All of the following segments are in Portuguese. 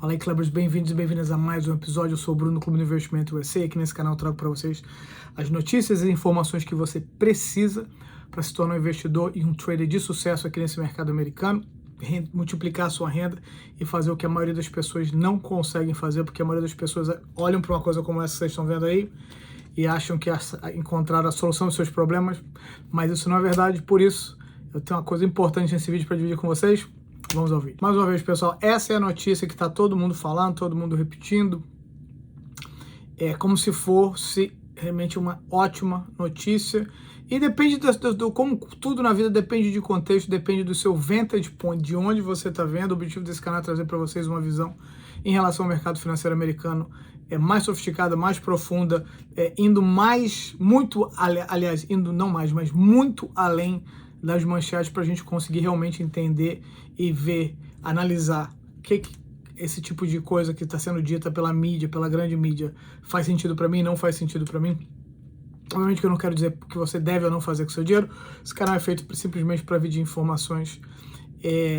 Fala aí, clubbers, bem-vindos e bem-vindas a mais um episódio. Eu sou o Bruno do Clube do Investimento USA. Aqui nesse canal eu trago para vocês as notícias e informações que você precisa para se tornar um investidor e um trader de sucesso aqui nesse mercado americano, multiplicar a sua renda e fazer o que a maioria das pessoas não conseguem fazer, porque a maioria das pessoas olham para uma coisa como essa que vocês estão vendo aí e acham que encontraram a solução dos seus problemas, mas isso não é verdade. Por isso, eu tenho uma coisa importante nesse vídeo para dividir com vocês. Vamos ao vídeo. Mais uma vez, pessoal, essa é a notícia que está todo mundo falando, todo mundo repetindo. É como se fosse realmente uma ótima notícia. E depende como tudo na vida depende de contexto, depende do seu vantage point, de onde você está vendo. O objetivo desse canal é trazer para vocês uma visão em relação ao mercado financeiro americano mais sofisticada, mais profunda, indo mais, muito, aliás, indo não mais, mas muito além das manchetes para a gente conseguir realmente entender e ver, analisar o que esse tipo de coisa que está sendo dita pela mídia, pela grande mídia, faz sentido para mim, não faz sentido para mim. Obviamente que eu não quero dizer que você deve ou não fazer com o seu dinheiro. Esse canal é feito simplesmente para vídeo de informações,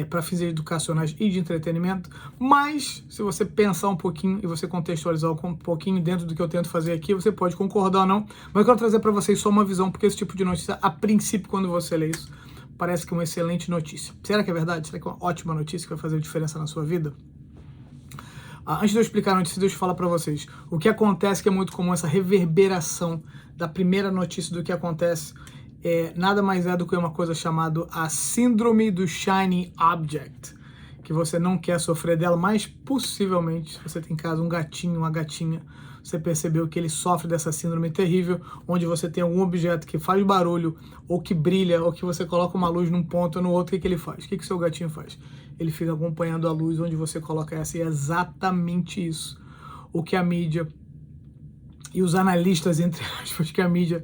para fins educacionais e de entretenimento, mas se você pensar um pouquinho e você contextualizar um pouquinho dentro do que eu tento fazer aqui, você pode concordar ou não, mas eu quero trazer para vocês só uma visão, porque esse tipo de notícia, a princípio, quando você lê isso, parece que é uma excelente notícia. Será que é verdade? Será que é uma ótima notícia que vai fazer diferença na sua vida? Antes de eu explicar a notícia, deixa eu falar para vocês. O que acontece, que é muito comum, essa reverberação da primeira notícia do que acontece, nada mais é do que uma coisa chamada a síndrome do shiny object, que você não quer sofrer dela, mas possivelmente, se você tem em casa um gatinho, uma gatinha, você percebeu que ele sofre dessa síndrome terrível, onde você tem algum objeto que faz barulho, ou que brilha, ou que você coloca uma luz num ponto ou no outro, o que ele faz? O que o seu gatinho faz? Ele fica acompanhando a luz onde você coloca essa, e é exatamente isso o que a mídia e os analistas, entre aspas, que a mídia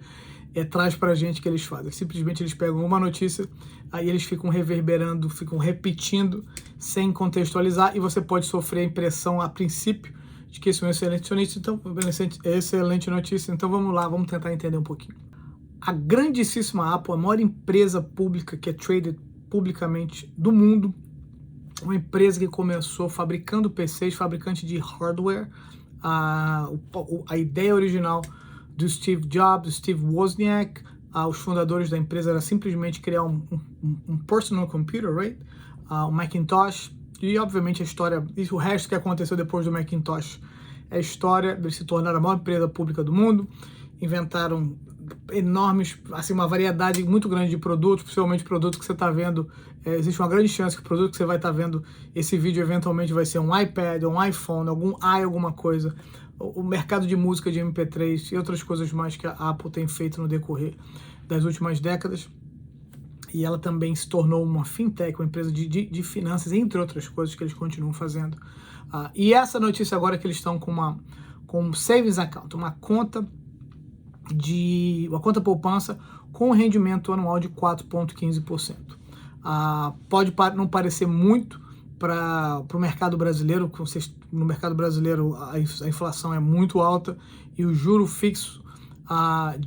traz pra gente que eles fazem. Simplesmente eles pegam uma notícia, aí eles ficam reverberando, ficam repetindo, sem contextualizar, e você pode sofrer a impressão, a princípio, de que isso é uma excelente notícia. Então vamos lá, vamos tentar entender um pouquinho. A grandíssima Apple, a maior empresa pública que é traded publicamente do mundo, uma empresa que começou fabricando PCs, fabricante de hardware. A ideia original do Steve Jobs, Steve Wozniak, os fundadores da empresa, era simplesmente criar um personal computer, right? O Macintosh, e obviamente a história, e o resto que aconteceu depois do Macintosh é a história. Eles se tornaram a maior empresa pública do mundo, inventaram enormes, assim, uma variedade muito grande de produtos, possivelmente produtos que você está vendo, existe uma grande chance que o produto que você vai estar vendo, esse vídeo eventualmente vai ser um iPad, um iPhone, alguma coisa. O mercado de música de MP3 e outras coisas mais que a Apple tem feito no decorrer das últimas décadas. E ela também se tornou uma fintech, uma empresa de finanças, entre outras coisas que eles continuam fazendo. E essa notícia agora é que eles estão com um savings account, uma conta poupança com rendimento anual de 4,15%. Pode não parecer muito para o mercado brasileiro, no mercado brasileiro a inflação é muito alta e o juro fixo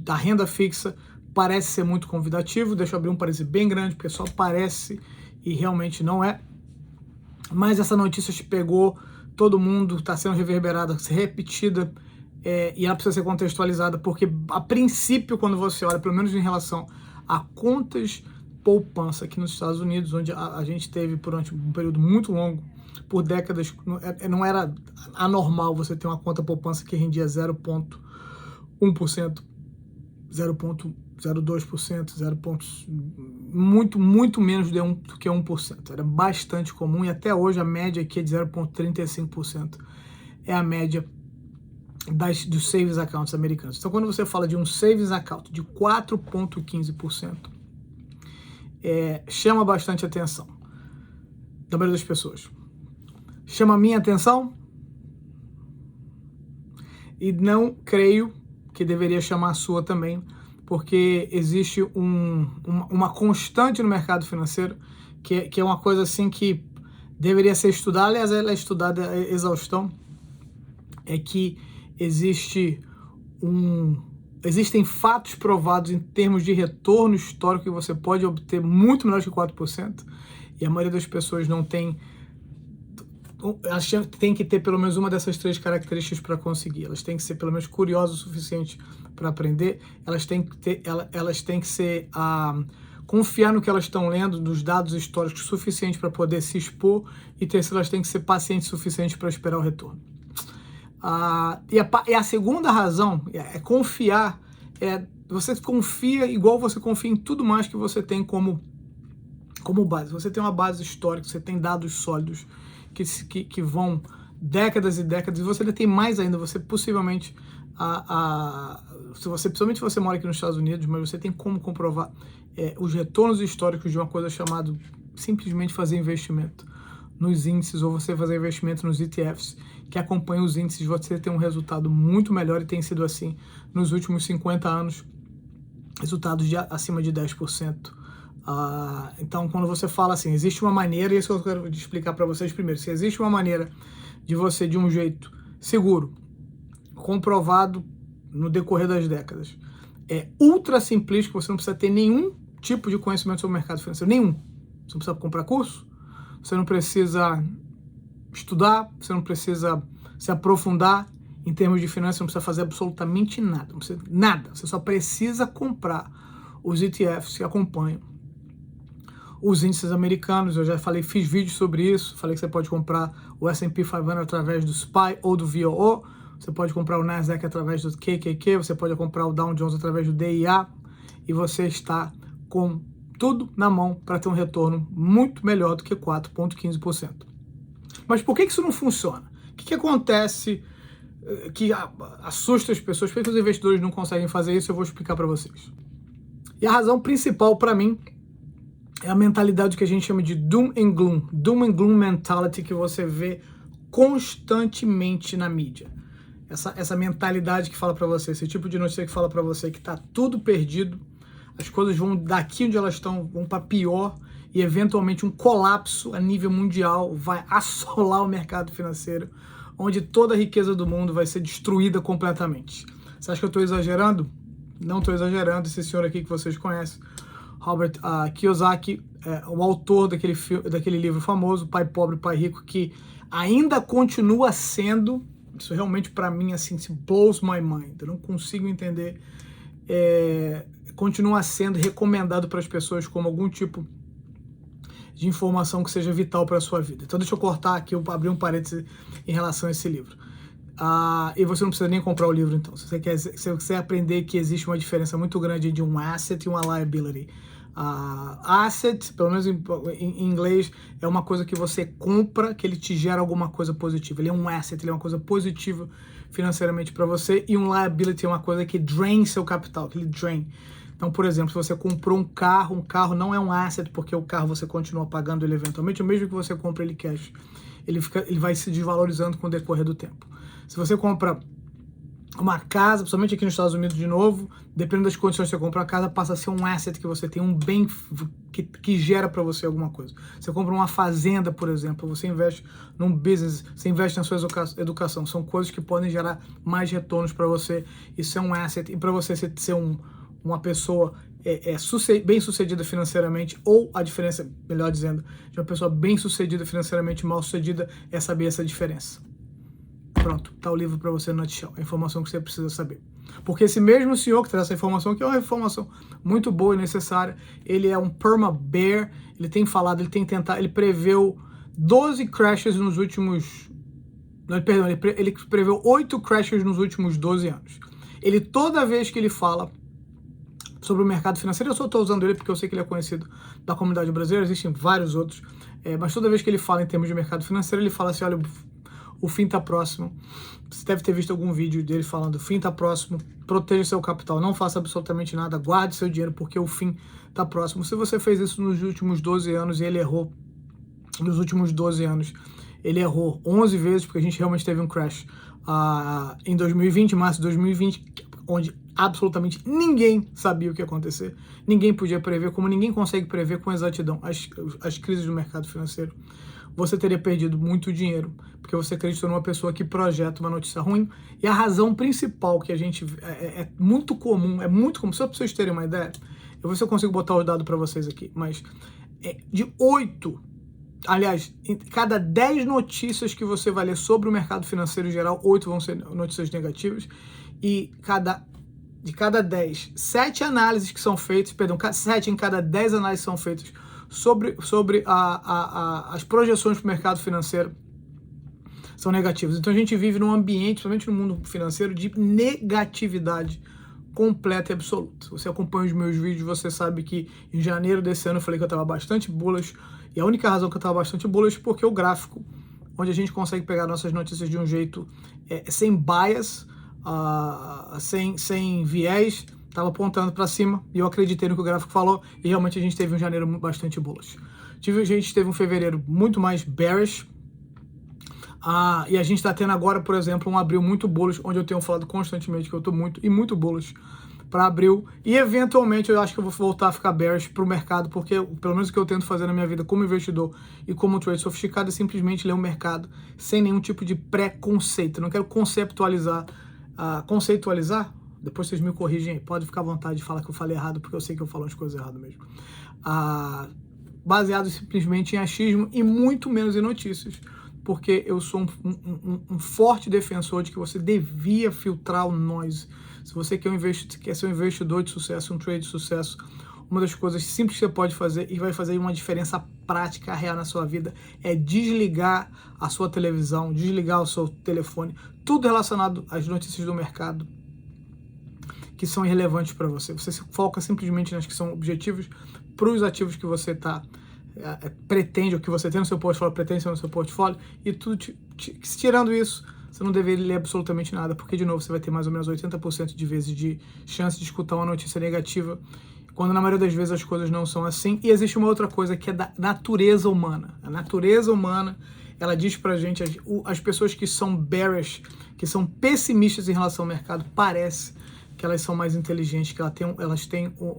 da renda fixa parece ser muito convidativo. Deixa eu abrir um parênteses bem grande, porque só parece e realmente não é. Mas essa notícia te pegou, todo mundo, está sendo reverberada, repetida, e ela precisa ser contextualizada, porque a princípio, quando você olha, pelo menos em relação a contas poupança aqui nos Estados Unidos, onde a gente teve durante um período muito longo, por décadas, não era anormal você ter uma conta poupança que rendia 0,1%, 0,02%, muito menos do que 1%. Era bastante comum, e até hoje a média aqui é de 0,35%. É a média dos savings accounts americanos. Então, quando você fala de um savings account de 4,15%, chama bastante atenção da maioria das pessoas. Chama a minha atenção, e não creio que deveria chamar a sua também, porque existe uma constante no mercado financeiro que é uma coisa assim que deveria ser estudada, aliás, ela é estudada a exaustão, é que existem fatos provados em termos de retorno histórico que você pode obter muito melhor que 4%, e a maioria das pessoas não tem elas têm que ter pelo menos uma dessas 3 características para conseguir. Elas têm que ser pelo menos curiosas o suficiente para aprender, elas têm que ser confiar no que elas estão lendo, dos dados históricos suficientes para poder se expor, e terceiro, elas têm que ser pacientes o suficiente para esperar o retorno. E a segunda razão é confiar, você confia igual você confia em tudo mais que você tem como base. Você tem uma base histórica, você tem dados sólidos que vão décadas e décadas, e você ainda tem mais ainda, você possivelmente, principalmente se você mora aqui nos Estados Unidos, mas você tem como comprovar os retornos históricos de uma coisa chamada simplesmente fazer investimento nos índices, ou você fazer investimento nos ETFs, que acompanham os índices, você tem um resultado muito melhor, e tem sido assim nos últimos 50 anos, resultados de acima de 10%. Então, quando você fala assim, existe uma maneira, e isso eu quero explicar para vocês primeiro, se existe uma maneira de você, de um jeito seguro, comprovado no decorrer das décadas, ultra simplista, você não precisa ter nenhum tipo de conhecimento sobre o mercado financeiro, nenhum. Você não precisa comprar curso, você não precisa estudar, você não precisa se aprofundar em termos de finanças, você não precisa fazer absolutamente nada, você só precisa comprar os ETFs que acompanham os índices americanos. Eu já falei, fiz vídeos sobre isso, falei que você pode comprar o S&P 500 através do SPY ou do VOO, você pode comprar o Nasdaq através do QQQ, você pode comprar o Dow Jones através do DIA, e você está com tudo na mão para ter um retorno muito melhor do que 4,15%. Mas por que isso não funciona? O que acontece que assusta as pessoas? Por que os investidores não conseguem fazer isso? Eu vou explicar para vocês. E a razão principal para mim é a mentalidade que a gente chama de doom and gloom mentality, que você vê constantemente na mídia. Essa mentalidade que fala para você, esse tipo de notícia que fala para você que está tudo perdido, as coisas vão daqui onde elas estão, vão para pior, e eventualmente um colapso a nível mundial vai assolar o mercado financeiro, onde toda a riqueza do mundo vai ser destruída completamente. Você acha que eu estou exagerando? Não estou exagerando. Esse senhor aqui que vocês conhecem, Robert Kiyosaki, o autor daquele livro famoso, Pai Pobre, Pai Rico, que ainda continua sendo, isso realmente para mim assim, blows my mind, eu não consigo entender, continua sendo recomendado para as pessoas como algum tipo de informação que seja vital para a sua vida. Então deixa eu cortar aqui, eu abri um parêntese em relação a esse livro. E você não precisa nem comprar o livro, então. Se você quiser aprender que existe uma diferença muito grande de um asset e uma liability. Asset, pelo menos em inglês, é uma coisa que você compra, que ele te gera alguma coisa positiva. Ele é um asset, ele é uma coisa positiva financeiramente para você. E um liability é uma coisa que drain seu capital, que ele drain. Então, por exemplo, se você comprou um carro não é um asset, porque o carro você continua pagando ele eventualmente, ou mesmo que você compre ele cash, ele vai se desvalorizando com o decorrer do tempo. Se você compra uma casa, principalmente aqui nos Estados Unidos de novo, dependendo das condições que você compra, a casa passa a ser um asset que você tem, um bem que gera para você alguma coisa. Você compra uma fazenda, por exemplo, você investe num business, você investe na sua educação, são coisas que podem gerar mais retornos para você, isso é um asset. E para você ser uma pessoa bem sucedida financeiramente, ou a diferença, melhor dizendo, de uma pessoa bem sucedida financeiramente, mal sucedida, é saber essa diferença. Pronto, tá o livro para você no nutshell, a informação que você precisa saber. Porque esse mesmo senhor que traz essa informação, que é uma informação muito boa e necessária, ele é um perma-bear, ele tem falado, ele preveu 12 crashes nos últimos... Perdão, ele preveu 8 crashes nos últimos 12 anos. Ele, toda vez que ele fala sobre o mercado financeiro, eu só estou usando ele porque eu sei que ele é conhecido da comunidade brasileira, existem vários outros, mas toda vez que ele fala em termos de mercado financeiro, ele fala assim, olha, o fim está próximo. Você deve ter visto algum vídeo dele falando, o fim está próximo, proteja seu capital, não faça absolutamente nada, guarde seu dinheiro porque o fim está próximo. Se você fez isso nos últimos 12 anos e ele errou, nos últimos 12 anos, ele errou 11 vezes, porque a gente realmente teve um crash em 2020, março de 2020, onde absolutamente ninguém sabia o que ia acontecer, ninguém podia prever, como ninguém consegue prever com exatidão as crises do mercado financeiro. Você teria perdido muito dinheiro, porque você acreditou numa pessoa que projeta uma notícia ruim. E a razão principal que a gente... É muito comum, só para vocês terem uma ideia, eu vou ver se eu consigo botar o dado para vocês aqui, mas de 8 Aliás, em cada 10 notícias que você vai ler sobre o mercado financeiro em geral, 8 vão ser notícias negativas. E de cada 10, 7 análises que são feitas, 7 em cada 10 análises são feitas sobre as projeções para o mercado financeiro são negativas. Então a gente vive num ambiente, principalmente no mundo financeiro, de negatividade completa e absoluta. Se você acompanha os meus vídeos, você sabe que em janeiro desse ano eu falei que eu estava bastante bullish, e a única razão que eu estava bastante bullish é porque o gráfico, onde a gente consegue pegar nossas notícias de um jeito sem bias, sem viés, estava apontando para cima, e eu acreditei no que o gráfico falou, e realmente a gente teve um janeiro bastante bullish. A gente teve um fevereiro muito mais bearish, e a gente está tendo agora, por exemplo, um abril muito bullish, onde eu tenho falado constantemente que eu estou muito bullish para abril, e eventualmente eu acho que eu vou voltar a ficar bearish para o mercado, porque pelo menos o que eu tento fazer na minha vida como investidor e como trade sofisticado é simplesmente ler o mercado sem nenhum tipo de preconceito. Eu não quero conceitualizar, depois vocês me corrigem aí, pode ficar à vontade de falar que eu falei errado, porque eu sei que eu falo as coisas erradas mesmo. Baseado simplesmente em achismo e muito menos em notícias, porque eu sou um forte defensor de que você devia filtrar o noise. Se você quer ser um investidor de sucesso, um trade de sucesso, uma das coisas simples que você pode fazer e vai fazer uma diferença prática, real na sua vida, é desligar a sua televisão, desligar o seu telefone, tudo relacionado às notícias do mercado que são irrelevantes para você. Você se foca simplesmente nas que são objetivos para os ativos que você pretende, ou que você tem no seu portfólio, pretende ter no seu portfólio, e tudo tirando isso, você não deveria ler absolutamente nada, porque de novo você vai ter mais ou menos 80% de vezes de chance de escutar uma notícia negativa, quando na maioria das vezes as coisas não são assim. E existe uma outra coisa que é da natureza humana. A natureza humana, ela diz pra gente, as pessoas que são bearish, que são pessimistas em relação ao mercado, parece que elas são mais inteligentes, que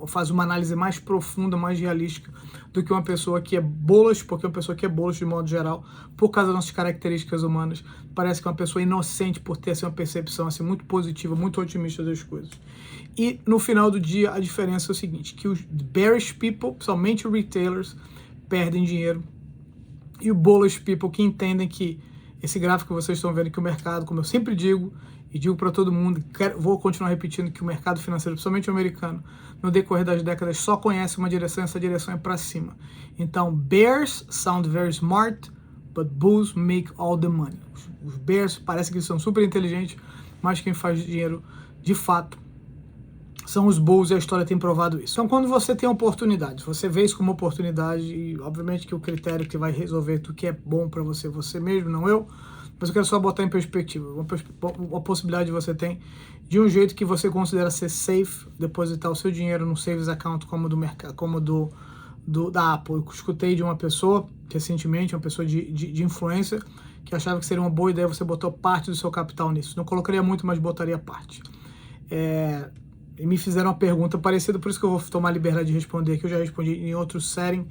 fazem uma análise mais profunda, mais realística do que uma pessoa que é bullish, porque uma pessoa que é bullish de modo geral, por causa das nossas características humanas, parece que é uma pessoa inocente por ter assim, uma percepção assim, muito positiva, muito otimista das coisas. E no final do dia a diferença é o seguinte, que os bearish people, somente os retailers, perdem dinheiro, e o bullish people que entendem que esse gráfico que vocês estão vendo, que o mercado, como eu sempre digo, e digo para todo mundo, vou continuar repetindo que o mercado financeiro, principalmente o americano, no decorrer das décadas só conhece uma direção, essa direção é para cima. Então, bears sound very smart, but bulls make all the money. Os bears parece que são super inteligentes, mas quem faz dinheiro de fato são os bulls, e a história tem provado isso. Então, quando você tem oportunidade, você vê isso como oportunidade, e obviamente que o critério que vai resolver o que é bom para você mesmo, não eu, mas eu quero só botar em perspectiva, uma possibilidade você tem de um jeito que você considera ser safe, depositar o seu dinheiro no savings account como do mercado, como da Apple. Eu escutei de uma pessoa, recentemente, uma pessoa de influência, que achava que seria uma boa ideia você botar parte do seu capital nisso. Não colocaria muito, mas botaria parte. E me fizeram uma pergunta parecida, por isso que eu vou tomar a liberdade de responder aqui. Eu já respondi em outro setting.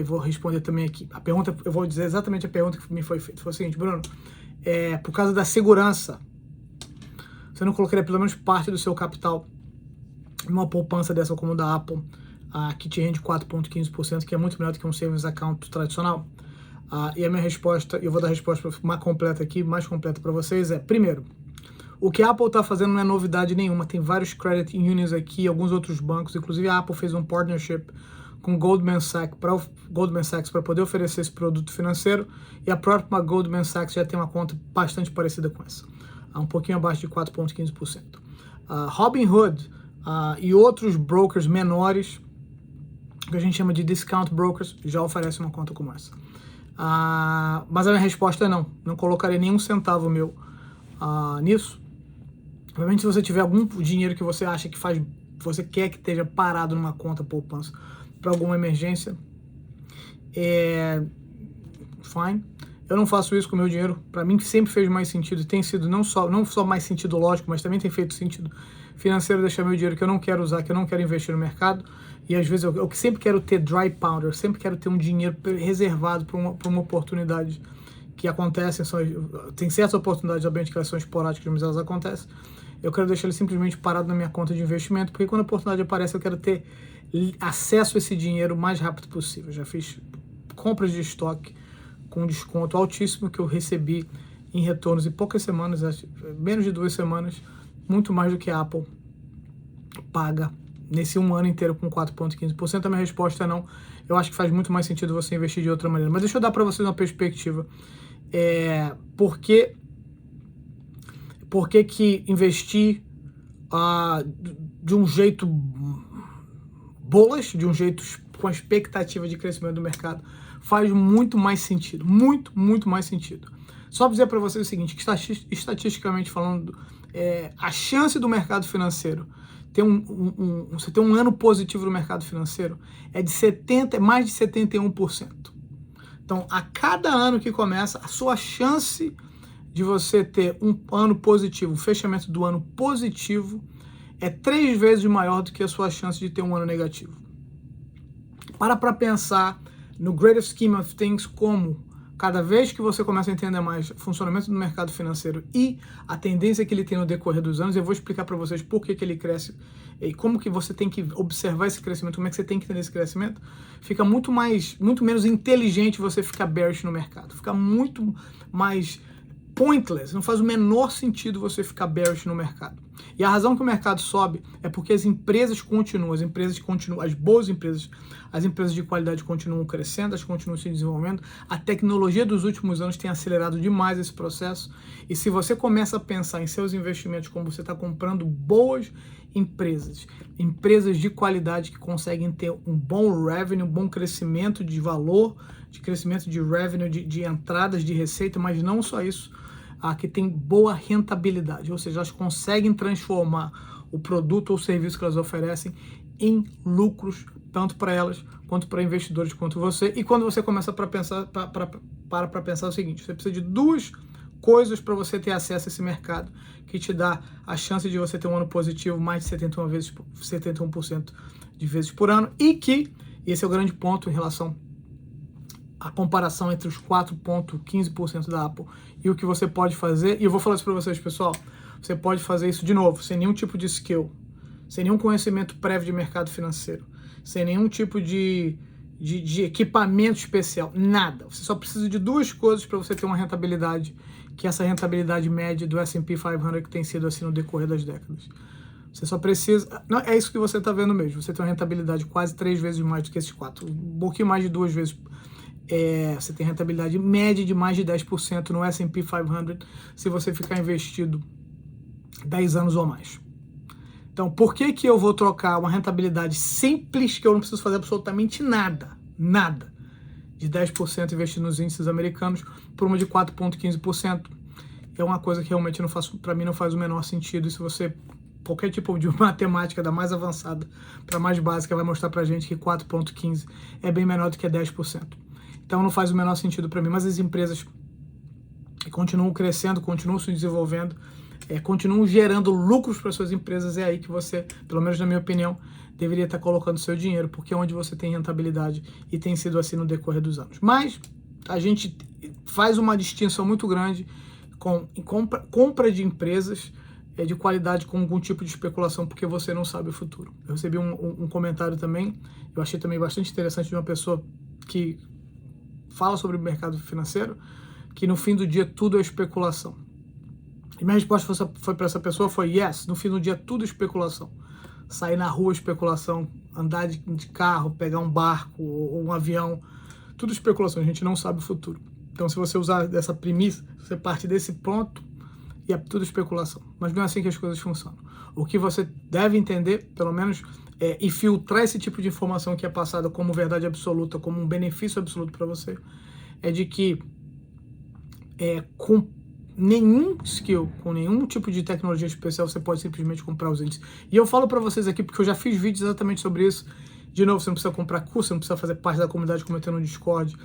Vou responder também aqui. A pergunta, eu vou dizer exatamente a pergunta que me foi feita. Foi o seguinte, Bruno, por causa da segurança, você não colocaria pelo menos parte do seu capital numa poupança dessa como da Apple, que te rende 4,15%, que é muito melhor do que um savings account tradicional? E a minha resposta, eu vou dar a resposta mais completa para vocês, primeiro, o que a Apple está fazendo não é novidade nenhuma. Tem vários credit unions aqui, alguns outros bancos, inclusive a Apple fez um partnership com Goldman Sachs para poder oferecer esse produto financeiro, e a própria Goldman Sachs já tem uma conta bastante parecida com essa, um pouquinho abaixo de 4,15%. Robinhood e outros brokers menores, que a gente chama de discount brokers, já oferecem uma conta como essa. Mas a minha resposta é não colocarei nenhum centavo meu nisso. Obviamente, se você tiver algum dinheiro que você acha que você quer que esteja parado numa conta poupança para alguma emergência, fine. Eu não faço isso com o meu dinheiro. Para mim sempre fez mais sentido, tem sido não só mais sentido lógico, mas também tem feito sentido financeiro deixar meu dinheiro que eu não quero usar, que eu não quero investir no mercado. E às vezes eu sempre quero ter dry powder, eu sempre quero ter um dinheiro reservado para uma oportunidade que acontecem. Tem certas oportunidades, obviamente, que elas são esporádicas, mas elas acontecem. Eu quero deixar ele simplesmente parado na minha conta de investimento, porque quando a oportunidade aparece, eu quero ter acesso a esse dinheiro o mais rápido possível. Já fiz compras de estoque com desconto altíssimo que eu recebi em retornos em poucas semanas, menos de 2 semanas, muito mais do que a Apple paga nesse um ano inteiro com 4,15%. A minha resposta é não. Eu acho que faz muito mais sentido você investir de outra maneira. Mas deixa eu dar para vocês uma perspectiva. Por que investir de um jeito bullish, de um jeito com a expectativa de crescimento do mercado, faz muito mais sentido. Muito mais sentido. Só para dizer para vocês o seguinte, que estatisticamente falando, a chance do mercado financeiro você ter um ano positivo no mercado financeiro é de mais de 71%. Então, a cada ano que começa, a sua chance de você ter um ano positivo, o fechamento do ano positivo, é 3 vezes maior do que a sua chance de ter um ano negativo. Para pensar no greater scheme of things, como cada vez que você começa a entender mais o funcionamento do mercado financeiro e a tendência que ele tem no decorrer dos anos, eu vou explicar para vocês por que ele cresce e como que você tem que observar esse crescimento, como é que você tem que entender esse crescimento. Fica muito menos inteligente você ficar bearish no mercado, fica muito mais pointless, não faz o menor sentido você ficar bearish no mercado. E a razão que o mercado sobe é porque as empresas continuam, as boas empresas, as empresas de qualidade continuam crescendo, elas continuam se desenvolvendo. A tecnologia dos últimos anos tem acelerado demais esse processo. E se você começa a pensar em seus investimentos como você está comprando boas empresas de qualidade que conseguem ter um bom revenue, um bom crescimento de valor, de crescimento de revenue, de entradas de receita, mas não só isso, que tem boa rentabilidade, ou seja, elas conseguem transformar o produto ou serviço que elas oferecem em lucros, tanto para elas, quanto para investidores, quanto você. E quando você começa para pensar o seguinte, você precisa de 2 coisas para você ter acesso a esse mercado, que te dá a chance de você ter um ano positivo mais de 71% de vezes por ano, e esse é o grande ponto em relação a comparação entre os 4,15% da Apple e o que você pode fazer. E eu vou falar isso para vocês, pessoal. Você pode fazer isso de novo, sem nenhum tipo de skill, sem nenhum conhecimento prévio de mercado financeiro, sem nenhum tipo de equipamento especial, nada. Você só precisa de 2 coisas para você ter uma rentabilidade, que é essa rentabilidade média do S&P 500 que tem sido assim no decorrer das décadas. Você só precisa... Não, é isso que você está vendo mesmo. Você tem uma rentabilidade quase 3 vezes mais do que esses 4. Um pouquinho mais de 2 vezes. Você tem rentabilidade média de mais de 10% no S&P 500 se você ficar investido 10 anos ou mais. Então, por que eu vou trocar uma rentabilidade simples, que eu não preciso fazer absolutamente nada, de 10% investindo nos índices americanos, por uma de 4,15%? É uma coisa que realmente para mim não faz o menor sentido. E se você, qualquer tipo de matemática da mais avançada para mais básica, vai mostrar pra gente que 4,15% é bem menor do que 10%. Então não faz o menor sentido para mim, mas as empresas continuam crescendo, continuam se desenvolvendo, continuam gerando lucros para suas empresas. É aí que você, pelo menos na minha opinião, deveria estar colocando seu dinheiro, porque é onde você tem rentabilidade, e tem sido assim no decorrer dos anos. Mas a gente faz uma distinção muito grande com compra de empresas de qualidade com algum tipo de especulação, porque você não sabe o futuro. Eu recebi um comentário também, eu achei também bastante interessante, de uma pessoa que fala sobre o mercado financeiro, que no fim do dia tudo é especulação. E minha resposta foi para essa pessoa foi yes, no fim do dia tudo é especulação. Sair na rua, especulação, andar de carro, pegar um barco ou um avião, tudo especulação, a gente não sabe o futuro. Então, se você usar dessa premissa, você parte desse ponto e é tudo especulação. Mas não é assim que as coisas funcionam. O que você deve entender, pelo menos, e filtrar esse tipo de informação que é passada como verdade absoluta, como um benefício absoluto para você, é de que com nenhum skill, com nenhum tipo de tecnologia especial, você pode simplesmente comprar os índices. E eu falo para vocês aqui porque eu já fiz vídeos exatamente sobre isso. De novo, você não precisa comprar curso, você não precisa fazer parte da comunidade como eu tenho no Discord,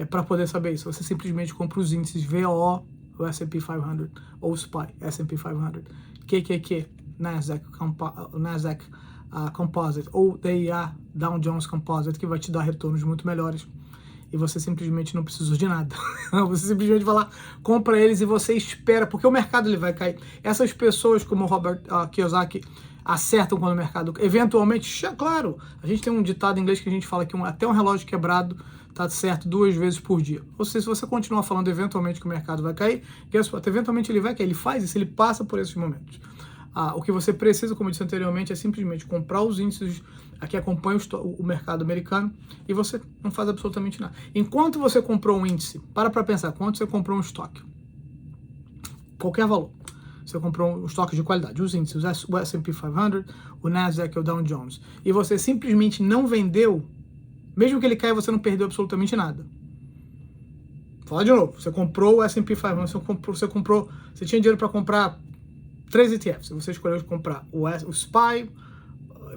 para poder saber isso. Você simplesmente compra os índices VOO, o S&P 500, ou o SPY, S&P 500, QQQ, Nasdaq Composite, ou DIA, Dow Jones Composite, que vai te dar retornos muito melhores. E você simplesmente não precisa de nada. Você simplesmente vai lá, compra eles e você espera, porque o mercado ele vai cair. Essas pessoas como o Robert Kiyosaki acertam quando o mercado... Eventualmente, claro, a gente tem um ditado em inglês que a gente fala que até um relógio quebrado tá certo 2 vezes por dia. Ou seja, se você continuar falando eventualmente que o mercado vai cair, eventualmente ele vai cair, ele faz isso, ele passa por esses momentos. O que você precisa, como eu disse anteriormente, é simplesmente comprar os índices que acompanham o mercado americano e você não faz absolutamente nada. Enquanto você comprou um índice, para pensar, quanto você comprou um estoque? Qualquer valor. Você comprou um estoque de qualidade, os índices, o S&P 500, o Nasdaq, o Dow Jones, e você simplesmente não vendeu, mesmo que ele caia, você não perdeu absolutamente nada. Vou falar de novo, você comprou o S&P 500, você tinha dinheiro para comprar 3 ETFs, você escolheu comprar o SPY,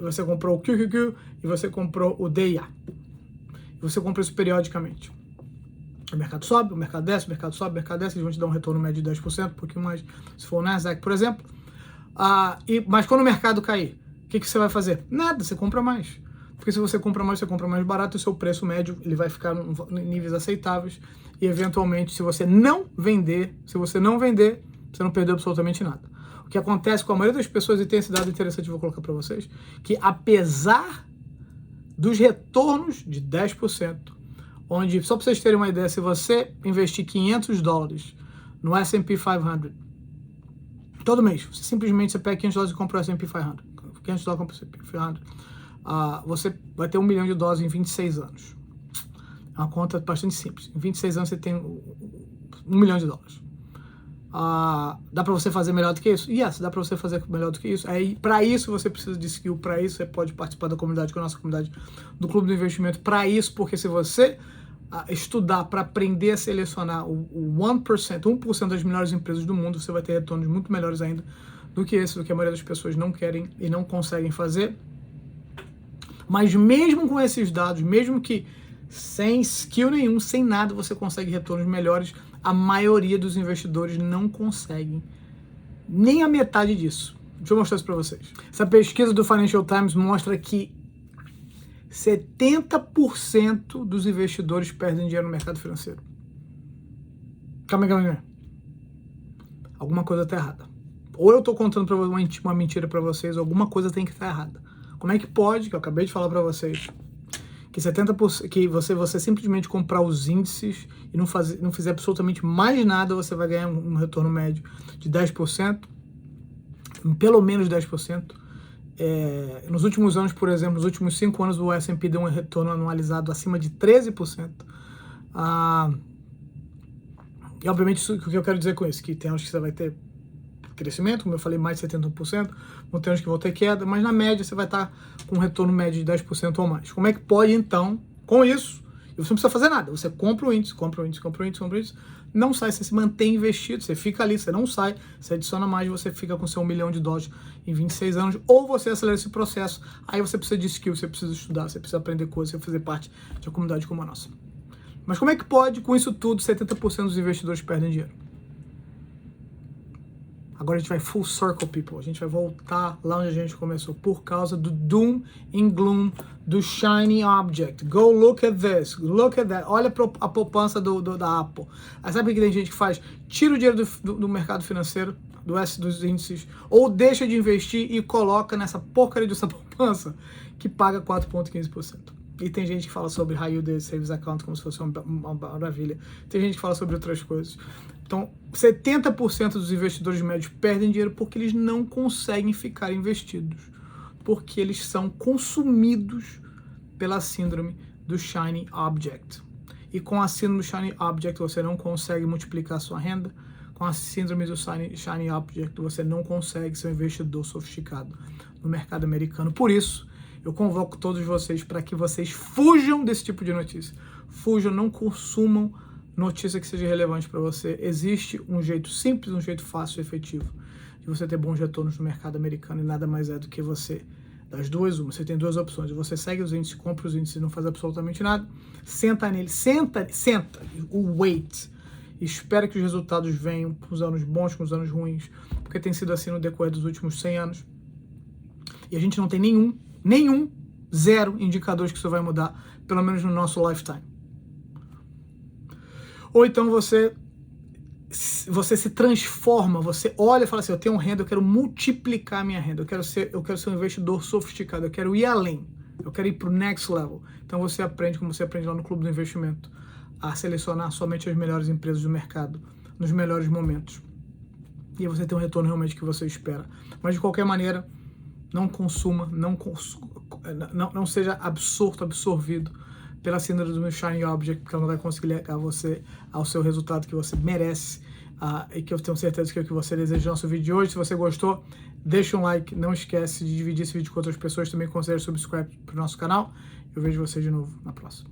você comprou o QQQ e você comprou o DIA. E você compra isso periodicamente. O mercado sobe, o mercado desce, o mercado sobe, o mercado desce, eles vão te dar um retorno médio de 10%, um pouquinho mais, se for o Nasdaq, por exemplo. Mas quando o mercado cair, o que você vai fazer? Nada, você compra mais. Porque se você compra mais barato, o seu preço médio ele vai ficar em níveis aceitáveis e, eventualmente, se você não vender, você não perdeu absolutamente nada. O que acontece com a maioria das pessoas, e tem esse dado interessante que eu vou colocar para vocês, que apesar dos retornos de 10%, onde, só para vocês terem uma ideia, se você investir $500 no S&P 500, todo mês, você pega $500 e compra o S&P 500, $500 compra o S&P 500, você vai ter $1 milhão em 26 anos. É uma conta bastante simples. Em 26 anos você tem $1 milhão. Dá para você fazer melhor do que isso? Yes, dá para você fazer melhor do que isso. Para isso você precisa de skill, para isso você pode participar da comunidade, com a nossa comunidade do Clube do Investimento, para isso, porque se você estudar para aprender a selecionar o 1% das melhores empresas do mundo, você vai ter retornos muito melhores ainda do que a maioria das pessoas não querem e não conseguem fazer. Mas mesmo com esses dados, mesmo que sem skill nenhum, sem nada, você consegue retornos melhores. A maioria dos investidores não conseguem nem a metade disso. Deixa eu mostrar isso para vocês. Essa pesquisa do Financial Times mostra que 70% dos investidores perdem dinheiro no mercado financeiro. Calma aí. Alguma coisa está errada. Ou eu estou contando uma mentira para vocês, ou alguma coisa tem que estar errada. Como é que pode, que eu acabei de falar para vocês, que 70%, que você simplesmente comprar os índices e não fizer absolutamente mais nada, você vai ganhar um retorno médio de 10%, pelo menos 10%. Nos últimos anos, por exemplo, nos últimos 5 anos, o S&P deu um retorno anualizado acima de 13%. E obviamente, o que eu quero dizer com isso? Que tem anos que você vai ter crescimento, como eu falei, mais de 70%, vão ter anos que vão ter queda, mas na média você vai estar com um retorno médio de 10% ou mais. Como é que pode, então, com isso, você não precisa fazer nada, você compra o índice, não sai, você se mantém investido, você fica ali, você não sai, você adiciona mais, você fica com seu $1 milhão em 26 anos, ou você acelera esse processo, aí você precisa de skill, você precisa estudar, você precisa aprender coisas, você precisa fazer parte de uma comunidade como a nossa. Mas como é que pode, com isso tudo, 70% dos investidores perdem dinheiro? Agora a gente vai full circle, people. A gente vai voltar lá onde a gente começou, por causa do doom and gloom do shiny object. Go look at this, look at that. Olha a poupança da Apple. Aí sabe o que tem gente que faz? Tira o dinheiro do mercado financeiro, dos índices, ou deixa de investir e coloca nessa porcaria dessa poupança que paga 4,15%. E tem gente que fala sobre high yield savings account como se fosse uma maravilha. Tem gente que fala sobre outras coisas. Então, 70% dos investidores médios perdem dinheiro porque eles não conseguem ficar investidos. Porque eles são consumidos pela síndrome do Shiny Object. E com a síndrome do Shiny Object você não consegue multiplicar sua renda. Com a síndrome do Shiny Object você não consegue ser um investidor sofisticado no mercado americano. Por isso, eu convoco todos vocês para que vocês fujam desse tipo de notícia. Fujam, não consumam notícia que seja relevante para você. Existe um jeito simples, um jeito fácil e efetivo de você ter bons retornos no mercado americano e nada mais é do que você, das duas, uma. Você tem duas opções. Você segue os índices, compra os índices e não faz absolutamente nada. Senta nele, senta, o wait. E espera que os resultados venham com os anos bons, com os anos ruins, porque tem sido assim no decorrer dos últimos 100 anos. E a gente não tem zero indicadores que isso vai mudar, pelo menos no nosso lifetime. Ou então você se transforma, você olha e fala assim, eu tenho renda, eu quero multiplicar a minha renda, eu quero ser um investidor sofisticado, eu quero ir além. Eu quero ir para o next level. Então você aprende, como você aprende lá no Clube do Investimento, a selecionar somente as melhores empresas do mercado, nos melhores momentos. E você tem um retorno realmente que você espera. Mas de qualquer maneira, não consuma, não seja absorvido pela síndrome do Shiny Object, porque ela não vai conseguir levar você ao seu resultado que você merece e que eu tenho certeza que é o que você deseja no nosso vídeo de hoje. Se você gostou, deixa um like, não esquece de dividir esse vídeo com outras pessoas, também considere subscribe para o nosso canal. Eu vejo você de novo na próxima.